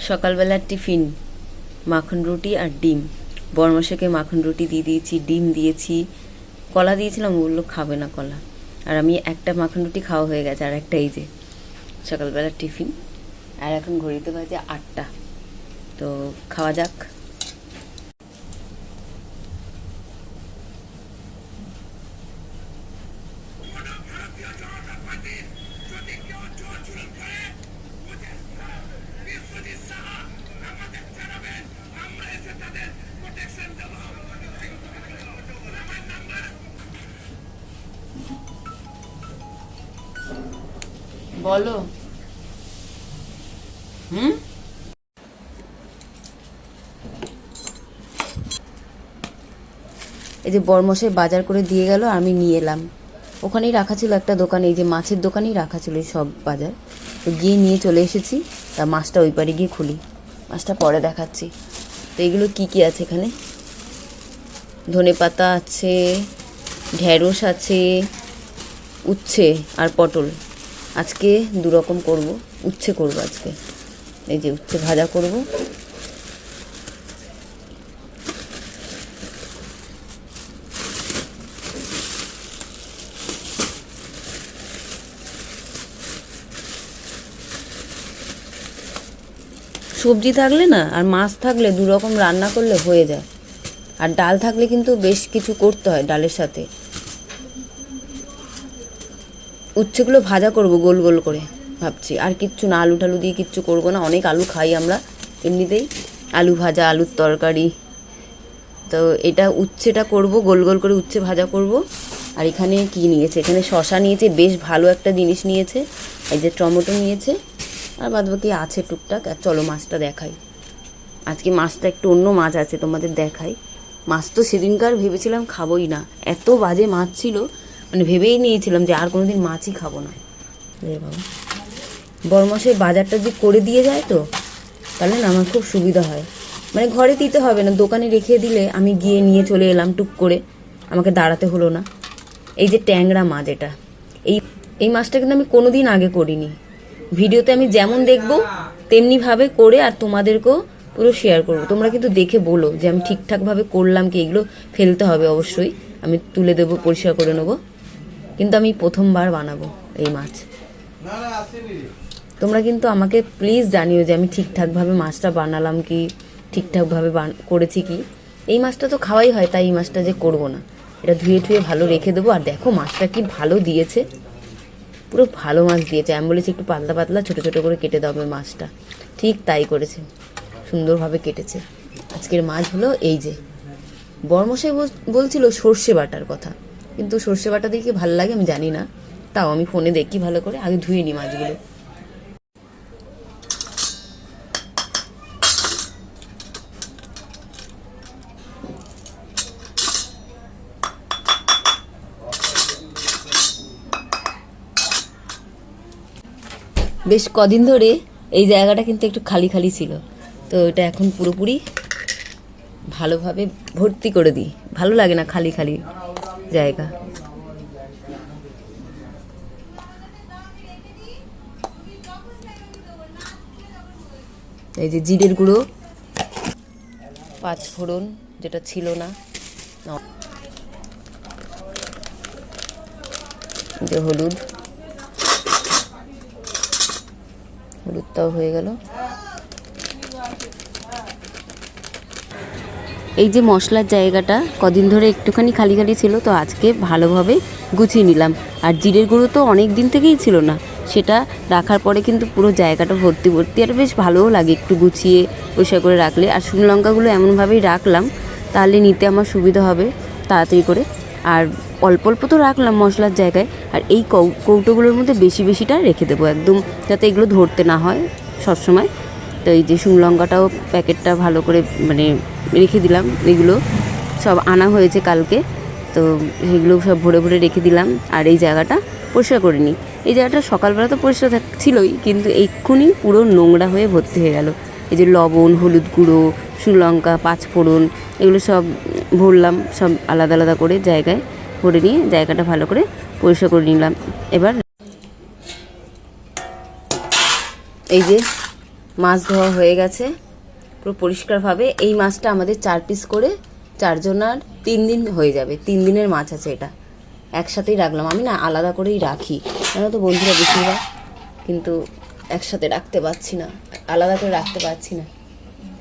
সকালবেলার টিফিন মাখন রুটি আর ডিম। বরমশাইকে মাখন রুটি দিয়ে দিয়েছি, ডিম দিয়েছি, কলা দিয়েছিলাম, বললো খাবে না কলা। আর আমি একটা মাখন রুটি খাওয়া হয়ে গেছে, আর একটা এই যে সকালবেলার টিফিন। আর এখন ঘড়িতে বাজে 8টা, তো খাওয়া যাক। বলো। এই যে বরমশাই বাজার করে দিয়ে গেল, আমি নিয়ে এলাম। ওখানেই রাখা ছিল একটা দোকানে, এই যে মাছের দোকানেই রাখা ছিল সব বাজার, তো গিয়ে নিয়ে চলে এসেছি। তা মাছটা ওই পারে গিয়ে খুলি, মাছটা পরে দেখাচ্ছি। তো এগুলো কি কি আছে এখানে? ধনেপাতা আছে, ঢেঁড়স আছে, উচ্ছে আর পটল। আজকে দুরকম করব, উচ্ছে করব আজকে। এই যে উচ্ছে ভাজা করব, সবজি থাকলে না আর মাছ থাকলে দুরকম রান্না করলে হয়ে যায়। আর ডাল থাকলে কিন্তু বেশ কিছু করতে হয় ডালের সাথে। উচ্ছেগুলো ভাজা করব গোল গোল করে ভাবছি, আর কিচ্ছু না, আলু টালু দিয়ে কিচ্ছু করব না। অনেক আলু খাই আমরা এমনিতেই, আলু ভাজা, আলুর তরকারি। তো এটা উচ্ছেটা করব, গোল গোল করে উচ্ছে ভাজা করব। আর এখানে কি নিয়েছে, এখানে শশা নিয়েছে, বেশ ভালো একটা জিনিস নিয়েছে। এই যে টমেটো নিয়েছে, আর বাদবাকি আছে টুকটাক। আর চলো মাছটা দেখাই। আজকে মাছটা একটু অন্য মাছ আছে, তোমাদের দেখাই। মাছ তো সেদিনকার ভেবেছিলাম খাবোই না, এত বাজে মাছ ছিল, মানে ভেবেই নিয়েছিলাম যে আর কোনোদিন মাছই খাবো না। বাবা, বরমশাই বাজারটা যদি করে দিয়ে যায় তো তাহলে না আমার খুব সুবিধা হয়। মানে ঘরে দিতে হবে না, দোকানে রেখে দিলে আমি গিয়ে নিয়ে চলে এলাম টুক করে, আমাকে দাঁড়াতে হলো না। এই যে ট্যাংরা মাছ, এটা এই মাছটা কিন্তু আমি কোনোদিন আগে করিনি। ভিডিওতে আমি যেমন দেখবো তেমনিভাবে করে আর তোমাদেরকেও পুরো শেয়ার করবো। তোমরা কিন্তু দেখে বলো যে আমি ঠিকঠাকভাবে করলাম কি। এগুলো ফেলতে হবে অবশ্যই, আমি তুলে দেবো, পরিষ্কার করে নেবো। কিন্তু আমি প্রথমবার বানাবো এই মাছ। তোমরা কিন্তু আমাকে প্লিজ জানিও যে আমি ঠিকঠাকভাবে মাছটা বানালাম কি, ঠিকঠাকভাবে করেছি কি। এই মাছটা তো খাওয়াই হয়, তাই এই মাছটা যে করবো না। এটা ধুয়ে ঠুয়ে ভালো রেখে দেবো। আর দেখো মাছটা কি ভালো দিয়েছে, পুরো ভালো মাছ দিয়েছে। আমি বলেছি একটু পাতলা পাতলা ছোটো ছোটো করে কেটে দাও মাছটা, ঠিক তাই করেছে, সুন্দরভাবে কেটেছে। আজকের মাছ হলো এই যে, বরমশাই বলছিল সর্ষে বাটার কথা, কিন্তু সর্ষে বাটা দিয়ে কি ভালো লাগে আমি জানি না, তাও আমি ফোনে দেখি ভালো করে। আগে ধুয়ে নিই মাছগুলো। বেশ কদিন ধরে এই জায়গাটা কিন্তু একটু খালি খালি ছিল, তো এটা এখন পুরোপুরি ভালোভাবে ভর্তি করে দিই। ভালো লাগে না খালি খালি জায়গা। এই যে জিরের গুঁড়ো, 5 ফোড়ন যেটা ছিল না, যে হলুদটাও হয়ে গেল। এই যে মশলার জায়গাটা কদিন ধরে একটুখানি খালি খালি ছিল, তো আজকে ভালোভাবে গুছিয়ে নিলাম। আর জিরের গুঁড়ো তো অনেক দিন থেকেই ছিল না, সেটা রাখার পরে কিন্তু পুরো জায়গাটা ভর্তি ভর্তি, আর বেশ ভালোও লাগে একটু গুছিয়ে পরিষ্কার করে রাখলে। আর শুকনো লঙ্কাগুলো এমনভাবেই রাখলাম তাহলে নিতে আমার সুবিধা হবে তাড়াতাড়ি করে। আর অল্প অল্প তো রাখলাম মশলার জায়গায়, আর এই কৌটোগুলোর মধ্যে বেশি বেশিটা রেখে দেবো একদম, যাতে এগুলো ধরতে না হয় সবসময়। তো এই যে শুকনো লঙ্কাটাও প্যাকেটটা ভালো করে মানে রেখে দিলাম। এগুলো সব আনা হয়েছে কালকে, তো সেগুলো সব ভরে ভরে রেখে দিলাম। আর এই জায়গাটা পরিষ্কার করে নিই। এই জায়গাটা সকালবেলা তো পরিষ্কার ছিলই, কিন্তু এক্ষুনি পুরো নোংরা হয়ে ভর্তি হয়ে গেল। এই যে লবণ, হলুদ গুঁড়ো, শুকনো লঙ্কা, 5 ফোড়ন, এগুলো সব ভরলাম, সব আলাদা আলাদা করে জায়গায় ভরে নিয়ে জায়গাটা ভালো করে পরিষ্কার করে নিলাম। এবার এই যে মাছ ধোয়া হয়ে গেছে পুরো পরিষ্কারভাবে। এই মাছটা আমাদের 4 পিস করে 4 জনার 3 দিন হয়ে যাবে। 3 দিনের মাছ আছে এটা, একসাথেই রাখলাম। আমি না আলাদা করেই রাখি, জানো তো বন্ধুরা বেশিরভাগ, কিন্তু একসাথে রাখতে পারছি না, আলাদা করে রাখতে পারছি না।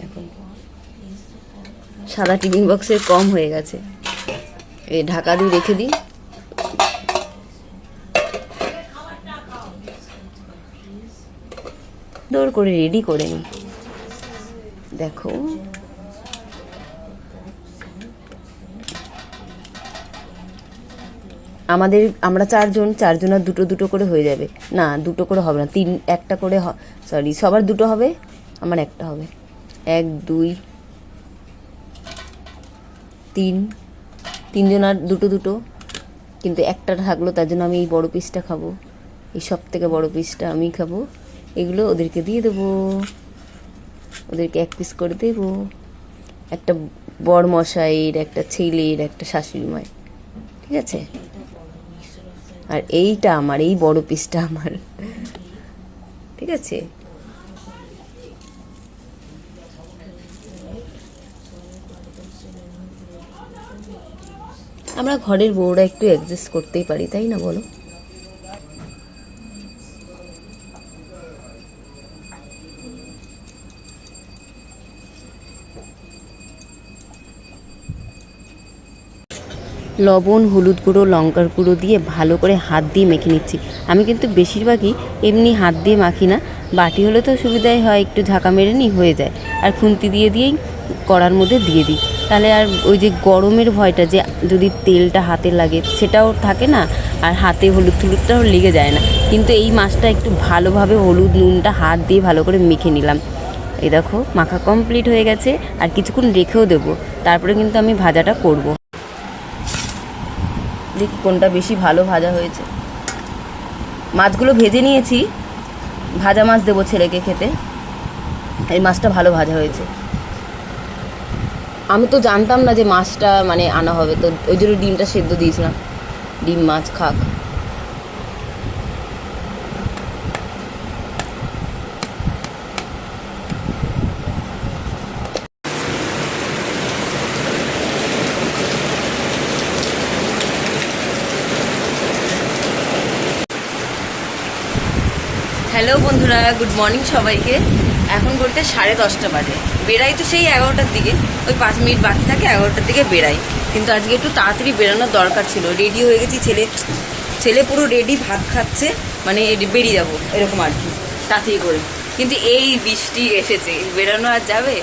এখন সাদা টিফিন বক্সের কম হয়ে গেছে, এই ঢাকা দিয়ে রেখে দিই। দৌড় করে রেডি করে নিই। দেখো আমরা 4 জন, 4 জনের 2 করে হয়ে যাবে। না 2 করে হবে না, 1টা করে, সরি সবার 2 হবে, আমার 1টা হবে। 1 2 3, 3 জনের 2, কিন্তু একটা থাকলো, তার জন্য আমি এই বড় পিসটা খাবো, এই সব থেকে বড় পিসটা আমি খাবো। এগুলো ওদেরকে দিয়ে দেবো, ওদেরকে 1 পিস করে দেবো। একটা বড় মশাইয়ের, একটা ছেলের, একটা শাশুড়ি মায়ের, ঠিক আছে। আর এইটা আমার, এই বড় পিসটা আমার, ঠিক আছে। আমরা ঘরের বউরা একটু অ্যাডজাস্ট করতেই পারি, তাই না বলো? লবণ, হলুদ গুঁড়ো, লঙ্কার গুঁড়ো দিয়ে ভালো করে হাত দিয়ে মেখে নিচ্ছি। আমি কিন্তু বেশিরভাগই এমনি হাত দিয়ে মাখি না, বাটি হলে তো সুবিধাই হয়, একটু ঝাঁকা মেরে নিই, হয়ে যায়। আর খুন্তি দিয়েই কড়ার মধ্যে দিয়ে দিই, তাহলে আর ওই যে গরমের ভয়টা, যে যদি তেলটা হাতে লাগে সেটাও থাকে না, আর হাতে হলুদটাও লেগে যায় না। কিন্তু এই মাছটা একটু ভালোভাবে হলুদ নুনটা হাত দিয়ে ভালো করে মেখে নিলাম। এই দেখো মাখা কমপ্লিট হয়ে গেছে, আর কিছুক্ষণ রেখেও দেবো, তারপরে কিন্তু আমি ভাজাটা করব। দেখি কোনটা বেশি ভালো ভাজা হয়েছে। মাছগুলো ভেজে নিয়েছি, ভাজা মাছ দেবো ছেলেকে খেতে। এই মাছটা ভালো ভাজা হয়েছে। আমি তো জানতাম না যে মাছটা মানে আনা হবে, তো ওই জন্য ডিমটা সেদ্ধ দিয়েছিলাম, ডিম মাছ খাক। হ্যালো বন্ধুরা, গুড মর্নিং সবাইকে। এখন বলতে 10:30 বাজে। বেড়াই তো সেই 11টার দিকে, ওই 5 মিনিট বাকি থাকে, 11টার দিকে বেড়াই। কিন্তু আজকে একটু তাড়াতাড়ি বেরোনোর দরকার ছিল। রেডি হয়ে গেছি, ছেলে পুরো রেডি, ভাত খাচ্ছে, মানে বেরিয়ে যাবো এরকম আর কি, তাড়াতাড়ি করে। কিন্তু এই বৃষ্টি এসেছে, বেরোনো আর যাবে?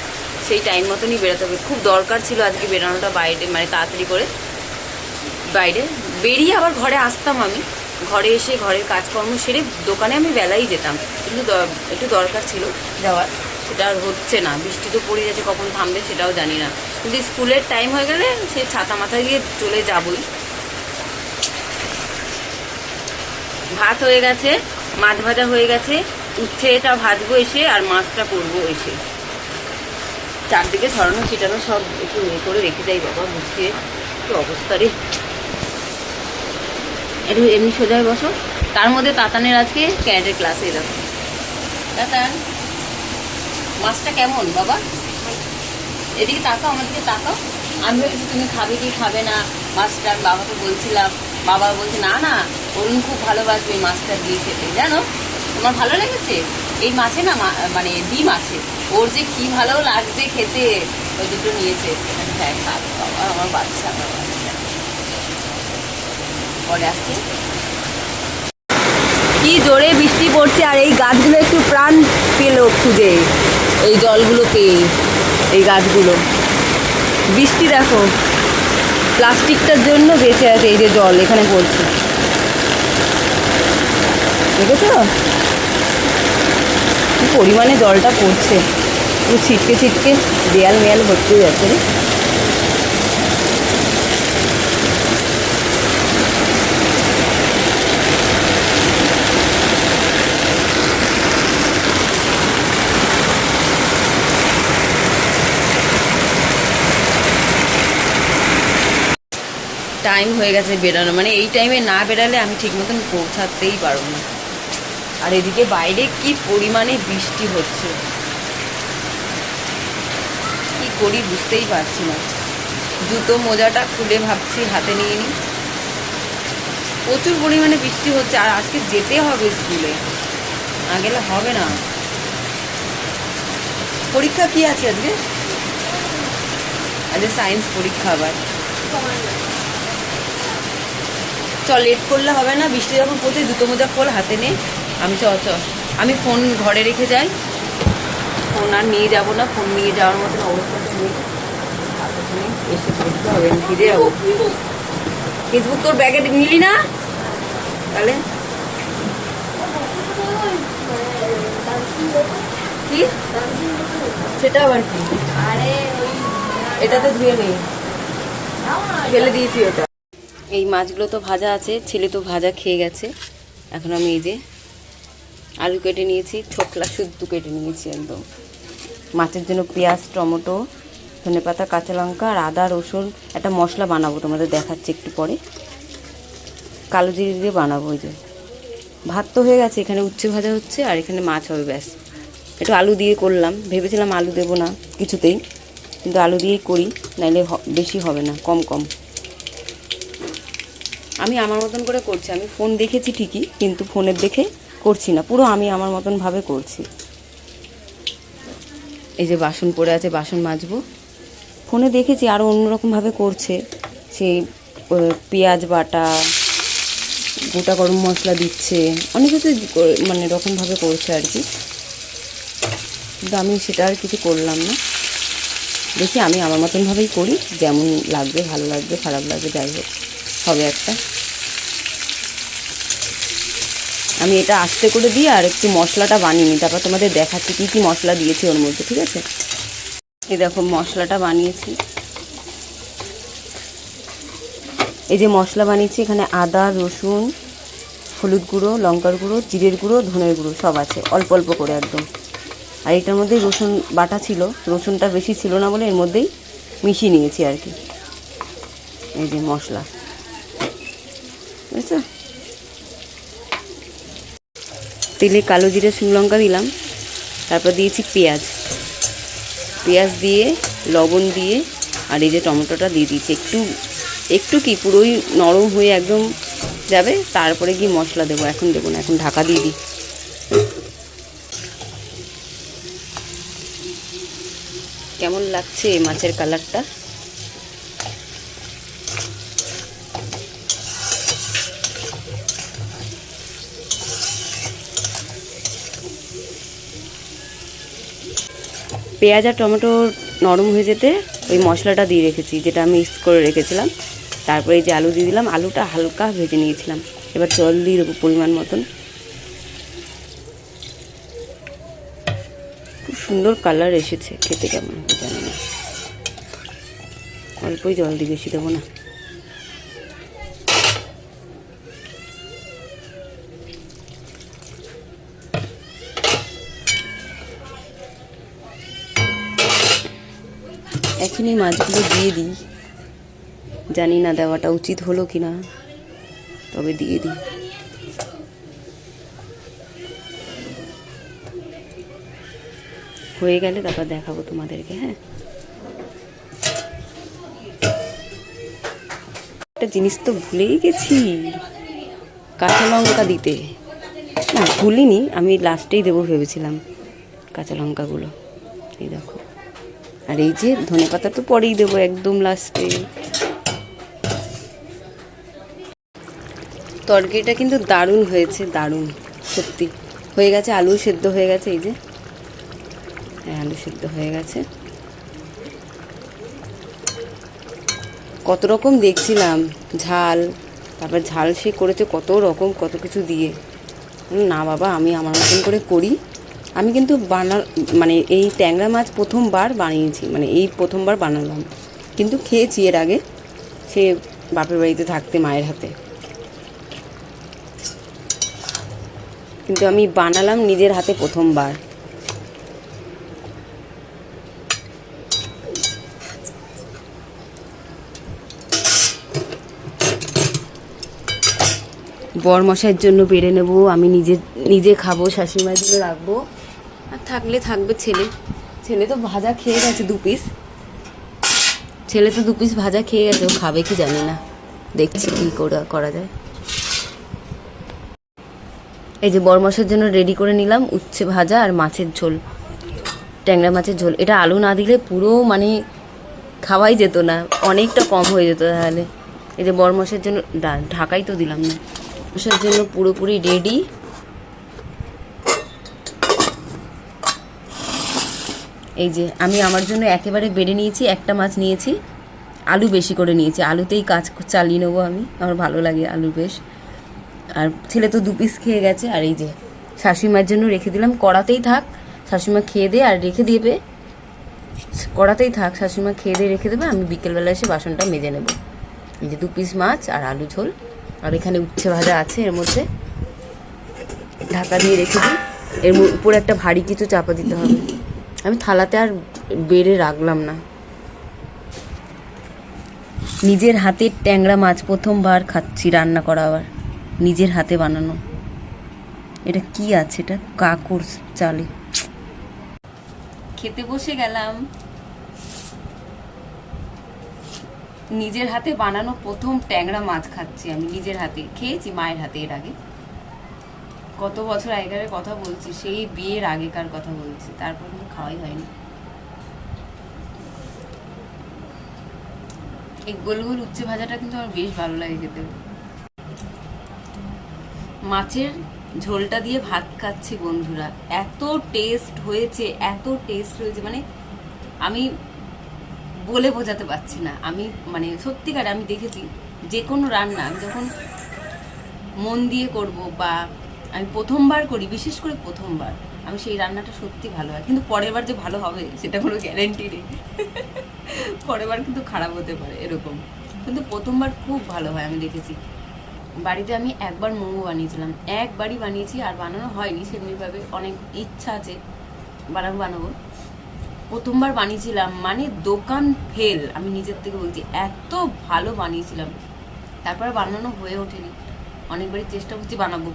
সেই টাইম মতনই বেরোতে হবে। খুব দরকার ছিল আজকে বেরোনোটা বাইরে, মানে তাড়াতাড়ি করে বাইরে বেরিয়ে আবার ঘরে আসতাম। আমি ঘরে এসে ঘরের কাজকর্ম সেরে দোকানে আমি বেলাই যেতাম, কিন্তু একটু দরকার ছিল যাওয়ার, সেটা আর হচ্ছে না। বৃষ্টি তো পড়ে যাচ্ছে, কখন থামবে সেটাও জানি না। কিন্তু স্কুলের টাইম হয়ে গেলে সে ছাতা মাথায় দিয়ে চলে যাবই। ভাত হয়ে গেছে, মাছ ভাজা হয়ে গেছে, উচ্ছে এটা ভাজবো এসে, আর মাছটা করবো এসে। চারদিকে ছড়ানো ছিটানো সব একটু করে রেখে যাই বাবা, বুঝিয়ে কি অবস্থা রে। একটু এমনি সোজায় বসো। তার মধ্যে তাতানের আজকে ক্যারেটের ক্লাসে দেখো। তাতান, মাছটা কেমন বাবা? এদিকে তাকাও, আমার দিকে তাকাও। আমি ভেবেছি তুমি খাবে কি খাবে না মাছটা, বাবাকে বলছিলাম। বাবা বলছে না না, অরুণ খুব ভালোবাসবে এই মাছটা দিয়ে খেতে, জানো? তোমার ভালো লেগেছে? এই মাছে না মানে ডিম আছে, ওর যে কি ভালো লাগছে খেতে, ওই দুটো নিয়েছে। হ্যাঁ খাক বাবা, আমার বাচ্চা, আমার বাচ্চা। পরে আসছে। কি জোরে বৃষ্টি পড়ছে, আর এই গাছগুলো একটু প্রাণ পেল খুঁজে, এই জলগুলো পেয়ে। এই গাছগুলো বৃষ্টি দেখো প্লাস্টিকটার জন্য বেঁচে আছে, এই যে জল এখানে পড়ছে, দেখেছো কি পরিমাণে জলটা পড়ছে, পুরো ছিটকে ছিটকে দেয়াল মেয়াল ভর্তি যাচ্ছে রে। টাইম হয়ে গেছে বেরোনো, মানে এই টাইমে না বেরালে আমি ঠিক মতন পৌঁছাতেই পারবো না। আর এদিকে বাইরে কি পরিমাণে বৃষ্টি হচ্ছে, করি বুঝতেই পারছি না। জুতো মোজাটা খুলে ভাবছি হাতে নিয়ে নিই। প্রচুর পরিমাণে বৃষ্টি হচ্ছে, আর আজকে যেতে হবে স্কুলে, না গেলে হবে না। পরীক্ষা কি আছে আজকে? আজকে সায়েন্স পরীক্ষা আবার। চল, লেট করলে হবে না, বৃষ্টি যখন পড়ছে জুতো মোজা খোল, হাতে নে। আমি চ, আমি ফোন ঘরে রেখে যাই, ফোন আর নিয়ে যাবো না, ফোন নিয়ে যাওয়ার মতন অবস্থাটা নেই। এসে পড়তে হবে, আমি ফিরে যাবো। ফেসবুক তোর ব্যাগে নিলি না? তাহলে কি সেটা আবার কি? এটা তো ধুয়ে নেই, ফেলে দিয়েছি ওটা। এই মাছগুলো তো ভাজা আছে, ছেলে তো ভাজা খেয়ে গেছে। এখন আমি এই যে আলু কেটে নিয়েছি, ছোকলা শুদ্ধ কেটে নিয়েছি একদম। মাছের জন্য পেঁয়াজ, টমেটো, ধনেপাতা, কাঁচা লঙ্কা আর আদা রসুন একটা মশলা বানাবো, তোমাদের দেখাচ্ছি একটু পরে। কালো জিরে দিয়ে বানাবো। ওই যে ভাত তো হয়ে গেছে, এখানে উচ্ছে ভাজা হচ্ছে আর এখানে মাছ হবে, ব্যাস। একটু আলু দিয়ে করলাম, ভেবেছিলাম আলু দেবো না কিছুতেই, কিন্তু আলু দিয়েই করি, নাইলে বেশি হবে না, কম কম। আমি আমার মতন করে করছি, আমি ফোন দেখেছি ঠিকই, কিন্তু ফোনের দেখে করছি না, পুরো আমি আমার মতন ভাবে করছি। এই যে বাসন পড়ে আছে, বাসন মাজবো। ফোনে দেখেছি আরও অন্যরকমভাবে করছে, সেই পেঁয়াজ বাটা, গোটা গরম মশলা দিচ্ছে, অনেক কিছু মানে রকমভাবে করছে আর কি, কিন্তু আমি সেটা আর কিছু করলাম না। দেখি আমি আমার মতনভাবেই করি, যেমন লাগবে, ভালো লাগবে, খারাপ লাগবে, যাই হোক, হবে একটা। আমি এটা আস্তে করে দিয়ে আর একটু মশলাটা বানিয়ে নিই, তারপর তোমাদের দেখাচ্ছি কী কী মশলা দিয়েছি ওর মধ্যে, ঠিক আছে? এই দেখো মশলাটা বানিয়েছি, এই যে মশলা বানিয়েছি, এখানে আদা রসুন, হলুদ গুঁড়ো, লঙ্কার গুঁড়ো, জিরের গুঁড়ো, ধনের গুঁড়ো সব আছে, অল্প অল্প করে একদম। আর এটার মধ্যেই রসুন বাটা ছিল, রসুনটা বেশি ছিল না বলে এর মধ্যেই মিশিয়ে নিয়েছি আর কি। এই যে মশলা, বুঝেছো? তেলে কালো জিরে, শুকনো লঙ্কা দিলাম, তারপর দিয়েছি পেঁয়াজ, পেঁয়াজ দিয়ে লবণ দিয়ে, আর এই যে টমেটোটা দিয়ে দিয়েছি একটু একটু, কি পুরোই নরম হয়ে একদম যাবে, তারপরে কি মশলা দেবো, এখন দেবো না, এখন ঢাকা দিয়ে দিই। কেমন লাগছে মাছের কালারটা? পেঁয়াজ আর টমেটো নরম হয়ে যেতে ওই মশলাটা দিয়ে রেখেছি, যেটা আমি মিক্স করে রেখেছিলাম। তারপরে এই যে আলু দিয়ে দিলাম, আলুটা হালকা ভেজে নিয়েছিলাম। এবার জল দিয়ে দেবো পরিমাণ মতন। খুব সুন্দর কালার এসেছে, খেতে কেমন হবে জানি না। অল্পই জল দিই, বেশি দেবো না। এখনই মাছগুলো দিয়ে দিই, জানি না দেওয়াটা উচিত হলো কি না, তবে দিয়ে দিই। হয়ে গেলে তারপর দেখাবো তোমাদেরকে। হ্যাঁ, একটা জিনিস তো ভুলেই গেছি, কাঁচা লঙ্কা দিতে। না, ভুলিনি, আমি লাস্টেই দেবো ভেবেছিলাম কাঁচা লঙ্কাগুলো। এই দেখো, আর এই যে ধনেপাতা তো পরেই দেবো, একদম লাস্টে। তরকারিটা কিন্তু দারুণ হয়েছে, দারুণ সত্যি হয়ে গেছে। আলু সেদ্ধ হয়ে গেছে, এই যে, হ্যাঁ আলু সেদ্ধ হয়ে গেছে। কত রকম দেখছিলাম ঝাল, তারপর ঝাল সে করেছে কত রকম, কত কিছু দিয়ে। না বাবা, আমি আমার মতন করে করি। আমি কিন্তু মানে এই ট্যাংরা মাছ প্রথমবার বানিয়েছি, মানে এই প্রথমবার বানালাম, কিন্তু খেয়েছি এর আগে, সে বাপের বাড়িতে থাকতে মায়ের হাতে। কিন্তু আমি বানালাম নিজের হাতে প্রথমবার। বরমশাইয়ের জন্য বেড়ে নেব, আমি নিজে খাবো, শাশুড়িমার জন্য রাখবো, আর থাকলে থাকবে। ছেলে তো ভাজা খেয়ে গেছে 2 পিস, ছেলে তো 2 পিস ভাজা খেয়ে গেছে, ও খাবে কি জানি না, দেখছি কি করা যায়। এই যে বরমশের জন্য রেডি করে নিলাম উচ্ছে ভাজা আর মাছের ঝোল, ট্যাংরা মাছের ঝোল। এটা আলু না দিলে পুরো মানে খাওয়াই যেত না, অনেকটা কম হয়ে যেত তাহলে। এই যে বরমশের জন্য ঢাকাই তো দিলাম না, মশের জন্য পুরোপুরি রেডি। এই যে আমি আমার জন্য একেবারে বেড়ে নিয়েছি, একটা মাছ নিয়েছি, আলু বেশি করে নিয়েছি, আলুতেই কাজ চালিয়ে নেবো আমি, আমার ভালো লাগে আলু বেশ। আর ছেলে তো 2 পিস খেয়ে গেছে। আর এই যে শাশুড়িমার জন্য রেখে দিলাম, কড়াতেই থাক, শাশুড়িমা খেয়ে দিয়ে আর রেখে দেবে, কড়াতেই থাক, শাশুড়িমা খেয়ে দিয়ে রেখে দেবে, আমি বিকেলবেলা এসে বাসনটা মেজে নেব। এই যে 2 পিস মাছ আর আলু ঝোল, আর এখানে উচ্ছে ভাজা আছে, এর মধ্যে ঢাকা দিয়ে রেখে দিই। এর উপরে একটা ভারী কিছু চাপা দিতে হবে, আমি থালাতে আর বেড়ে রাখলাম না। নিজের হাতের ট্যাংরা মাছ প্রথমবার খাচ্ছি রান্না করা, আবার নিজের হাতে বানানো। এটা কি আছে, এটা কাকর চালে। খেতে বসে গেলাম, নিজের হাতে বানানো প্রথম ট্যাংরা মাছ খাচ্ছি আমি, নিজের হাতে। খেয়েছি মায়ের হাতে এর আগে, কত বছর আগেকার কথা বলছি, সেই বিয়ের আগেকার কথা বলছি, তারপর কিন্তু খাওয়াই হয়নি। এই গোল গোল উচ্ছে ভাজাটা কিন্তু আমার বেশ ভালো লাগে খেতে। মাছের ঝোলটা দিয়ে ভাত খাচ্ছি বন্ধুরা, এত টেস্ট হয়েছে, এত টেস্ট হয়েছে, মানে আমি বলে বোঝাতে পারছি না। আমি মানে সত্যিকার আমি দেখেছি যে কোনো রান্না আমি যখন মন দিয়ে করব বা আমি প্রথমবার করি, বিশেষ করে প্রথমবার, আমি সেই রান্নাটা সত্যি ভালো হয়, কিন্তু পরের বার যে ভালো হবে সেটা কোনো গ্যারেন্টি নেই। পরের বার কিন্তু খারাপ হতে পারে এরকম, কিন্তু প্রথমবার খুব ভালো হয় আমি দেখেছি। বাড়িতে আমি একবার মোমো বানিয়েছিলাম, একবারই বানিয়েছি, আর বানানো হয়নি সেমনিভাবে, অনেক ইচ্ছা আছে বানাবো। প্রথমবার বানিয়েছিলাম, মানে দোকান ফেল, আমি নিজের থেকে বলছি, এত ভালো বানিয়েছিলাম। তারপরে বানানো হয়ে ওঠেনি, অনেকবারই চেষ্টা করছি বানাবো,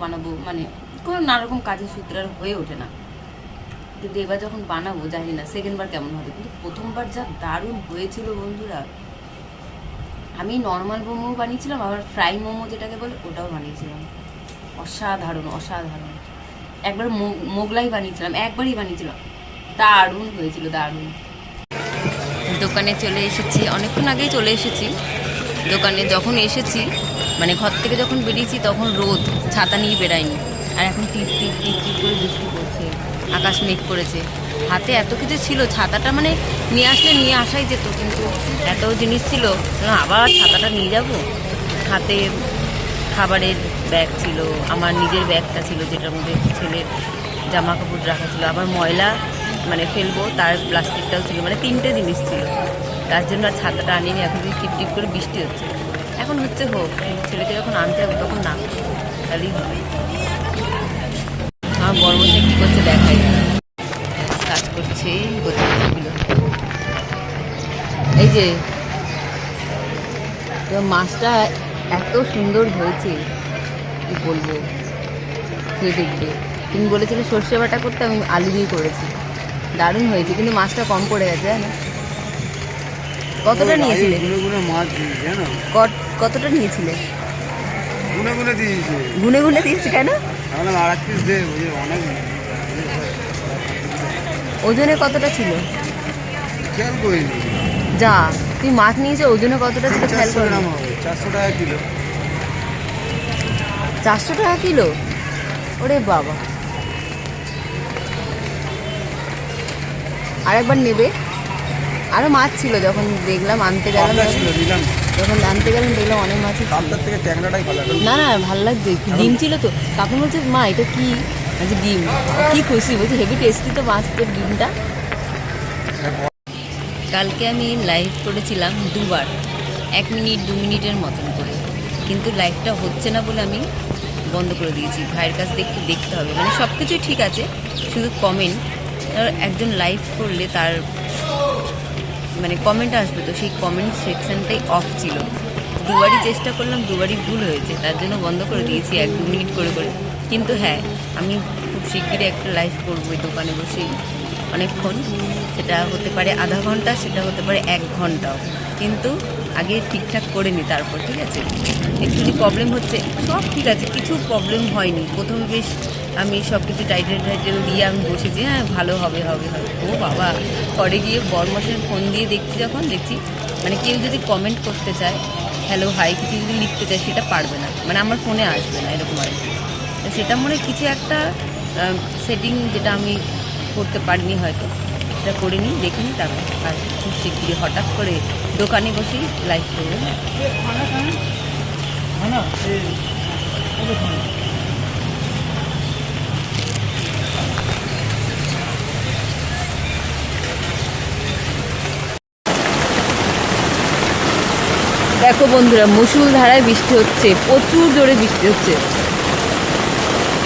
মানে কোনো নানারকম কাজের সূত্রে আর হয়ে ওঠে না। কিন্তু এবার যখন বানাবো জানি না সেকেন্ডবার কেমন হবে, কিন্তু প্রথমবার যা দারুণ হয়েছিল বন্ধুরা। আমি নর্মাল মোমো বানিয়েছিলাম, আবার ফ্রাই মোমো যেটাকে বলে ওটাও বানিয়েছিলাম, অসাধারণ অসাধারণ। একবার মোগলাই বানিয়েছিলাম, একবারই বানিয়েছিলাম, দারুণ হয়েছিল, দারুণ। দোকানে চলে এসেছি, অনেকক্ষণ আগেই চলে এসেছি দোকানে। যখন এসেছি মানে ঘর থেকে যখন বেরিয়েছি তখন রোদ, ছাতা নিয়ে বেরাইনি, আর এখন টিপ টিপ টিপ টিপ করে বৃষ্টি পড়ছে, আকাশ মেঘ করেছে। হাতে এত কিছু ছিল, ছাতাটা মানে নিয়ে আসলে নিয়ে আসাই যেত, কিন্তু এত জিনিস ছিল, আবার ছাতাটা নিয়ে যাব। হাতে খাবারের ব্যাগ ছিল, আমার নিজের ব্যাগটা ছিল যেটার মধ্যে ছেলের জামা কাপড় রাখা ছিল, আবার ময়লা মানে ফেলবো তার প্লাস্টিকটাও ছিল, মানে 3টে জিনিস ছিল, তার জন্য আর ছাতাটা আনিনি। এখন টিপ টিপ করে বৃষ্টি হচ্ছে, এখন হচ্ছে হোক, ছেলেকে যখন আনতে হবে তখন না তাহলেই হবে। আমার বড় মশাই কী করছে দেখাই, কাজ করছে গোছাগুলো। এই যে মাছটা এত সুন্দর হয়েছে কি বলবো, খেয়ে দেখবে। তুমি বলেছিলে সর্ষে বাটা করতে, আমি আলু দিয়ে করেছি, দারুণ হয়েছে, কিন্তু মাছটা কম পড়ে গেছে না। কতটা নিয়েছিলে? কতটা নিয়েছিলে? গুনে গুনে দিয়েছি কেন? ওজনে কতটা ছিল যা তুই মাছ নিয়েছে, ওজনে কতটা ছিল খেয়াল করে? 400 টাকা কিলো। 400 টাকা কিলো? ওরে বাবা, আরেকবার নেবে। আরো মাছ ছিল যখন দেখলাম আনতে গেলাম, যখন আনতে গেলাম দেখলাম অনেক মাছ। না না ভালো লাগছে, ডিম ছিল তো। কাকু বলছে মা এটা কি? আচ্ছা ডিম, কি খুশি, বলছে হেভি টেস্টি তো মাছের ডিমটা। কালকে আমি লাইভ করেছিলাম 2বার, 1 মিনিট 2 মিনিটের মতন করে, কিন্তু লাইভটা হচ্ছে না বলে আমি বন্ধ করে দিয়েছি। ভাইয়ের কাছ থেকে একটু দেখতে হবে, মানে সব কিছুই ঠিক আছে, শুধু কমেন্ট, একজন লাইভ করলে তার মানে কমেন্ট আসবে, তো সেই কমেন্ট সেকশনটাই অফ ছিল। 2বারই চেষ্টা করলাম, 2বারই ভুল হয়েছে, তার জন্য বন্ধ করে দিয়েছি 1-2 মিনিট করে করে। কিন্তু হ্যাঁ, আমি খুব শিগগিরই একটা লাইভ করবো, ওই দোকানে বসেই অনেকক্ষণ, সেটা হতে পারে আধা ঘন্টা, সেটা হতে পারে 1 ঘন্টাও, কিন্তু আগে ঠিকঠাক করে নি তারপর, ঠিক আছে। একটু যদি প্রবলেম হচ্ছে, সব ঠিক আছে, কিছু প্রবলেম হয়নি। প্রথমে বেশ আমি সব কিছু টাইটেল দিয়ে আমি বসেছি, হ্যাঁ ভালো হবে হবে হবে। ও বাবা, পরে গিয়ে বরমাসের ফোন দিয়ে যখন দেখছি মানে কেউ যদি কমেন্ট করতে চায়, হ্যালো হাই কিছু যদি লিখতে চায়, সেটা পারবে না, মানে আমার ফোনে আসবে না, এরকম আর কি। তো সেটা মনে কিছু একটা সেটিং যেটা আমি করতে পারিনি হয়তো, সেটা করে নিই, দেখে নিই, তারপর আর খুব শিগগিরি হঠাৎ করে দোকানে বসেই লাইভ করবো। দেখো বন্ধুরা, মুষলধারায় বৃষ্টি হচ্ছে, প্রচুর জোরে বৃষ্টি হচ্ছে।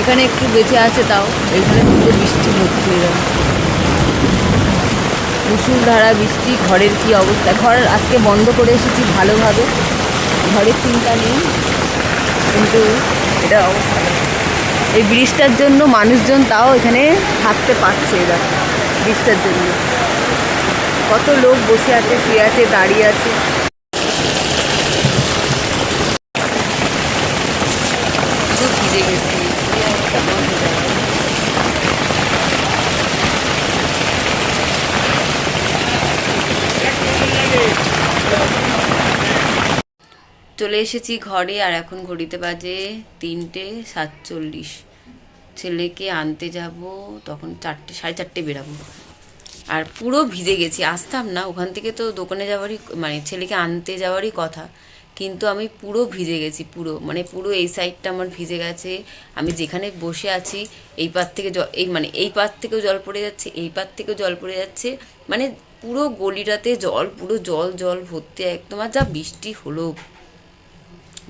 এখানে একটু বেঁচে আছে, তাও এখানে পুরো বৃষ্টি হচ্ছে। মুষলধারা বৃষ্টি, ঘরের কি অবস্থা। ঘর আজকে বন্ধ করে এসেছি ভালোভাবে, ঘরের চিন্তা নেই, কিন্তু এটা অবস্থা। এই বৃষ্টির জন্য মানুষজন তাও এখানে থাকতে পারছে, এরা বৃষ্টির জন্য কত লোক বসে আছে, শুয়ে আছে, দাঁড়িয়ে আছে। ভিজে গেছি, চলে এসেছি ঘরে, আর এখন ঘড়িতে বাজে 3:47। ছেলেকে আনতে যাব, তখন 4:30 বেরাবো। আর পুরো ভিজে গেছি, আসতাম না ওখান থেকে, তো দোকানে যাওয়ারই মানে ছেলেকে আনতে যাওয়ারই কথা, কিন্তু আমি পুরো ভিজে গেছি, পুরো এই সাইডটা আমার ভিজে গেছে। আমি যেখানে বসে আছি এই পার থেকে এই পার থেকেও জল পড়ে যাচ্ছে, এই পার থেকেও জল পড়ে যাচ্ছে, মানে পুরো গলিটাতে জল, পুরো জল জল ভর্তি একদম। আর যা বৃষ্টি হলো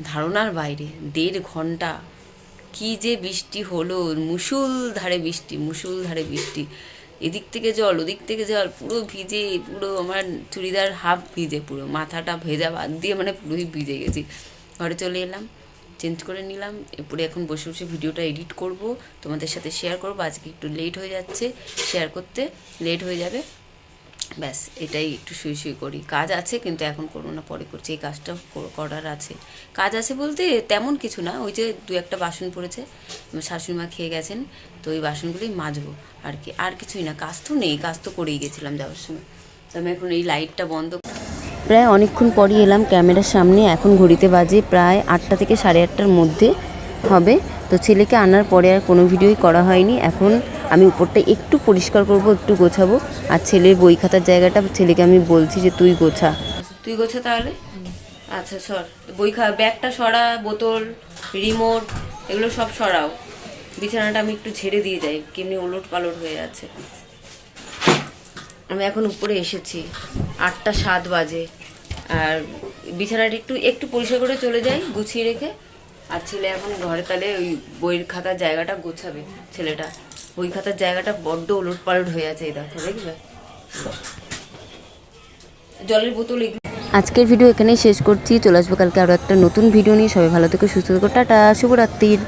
ধারণার বাইরে, 1.5 ঘন্টা কি যে বৃষ্টি হলো, মুষলধারে বৃষ্টি, এদিক থেকে জল ওদিক থেকে জল, পুরো ভিজে, পুরো আমার চুড়িদার হাফ ভিজে, পুরো মাথাটা ভেজা বাদ দিয়ে মানে পুরোই ভিজে গেছি। ঘরে চলে এলাম, চেঞ্জ করে নিলাম, এরপরে এখন বসে বসে ভিডিওটা এডিট করব, তোমাদের সাথে শেয়ার করবো। আজকে একটু লেট হয়ে যাচ্ছে, শেয়ার করতে লেট হয়ে যাবে, ব্যাস এটাই। একটু শুয়ে করি, কাজ আছে কিন্তু এখন করবো না, পরে করছি। এই কাজটা করার আছে, কাজ আছে বলতে তেমন কিছু না, ওই যে 2-1টা বাসন পড়েছে, শাশুড়ি মা খেয়ে গেছেন, তো ওই বাসনগুলোই মাজবো আর কি, আর কিছুই না। কাজ তো নেই, কাজ তো করেই গেছিলাম যাওয়ার সময়। তো আমি এখন এই লাইটটা বন্ধ, প্রায় অনেকক্ষণ পরই এলাম ক্যামেরার সামনে। এখন ঘড়িতে বাজে প্রায় 8টা থেকে 8:30-র মধ্যে হবে। তো ছেলেকে আনার পরে আর কোনো ভিডিওই করা হয়নি। এখন আমি উপরটা একটু পরিষ্কার করব, একটু গোছাবো, আর ছেলের বই খাতার জায়গাটা ছেলেকে আমি বলছি যে তুই গোছা তাহলে। আচ্ছা সর, ব্যাগটা সরা, বোতল, রিমোট এগুলো সব সরাও। বিছানাটা আমি একটু ঝেড়ে দিয়ে যাই, কেমনি ওলট পালট হয়ে আছে। আমি এখন উপরে এসেছি, 8:07 বাজে, আর বিছানাটা একটু পরিষ্কার করে চলে যাই গুছিয়ে রেখে। আর ছেলে এখন ঘরে, তাহলে ওই বইয়ের খাতার জায়গাটা গোছাবে ছেলেটা। বই খাতার জায়গাটা বড্ড ওলট পালট হয়ে আছে, এই দেখো, দেখবে জলের বোতল। আজকের ভিডিও এখানেই শেষ করছি, চলে আসবো কালকে আরও একটা নতুন ভিডিও নিয়ে। সবাই ভালো থেকো, সুস্থ থেকো, টাটা, শুভরাত্রির।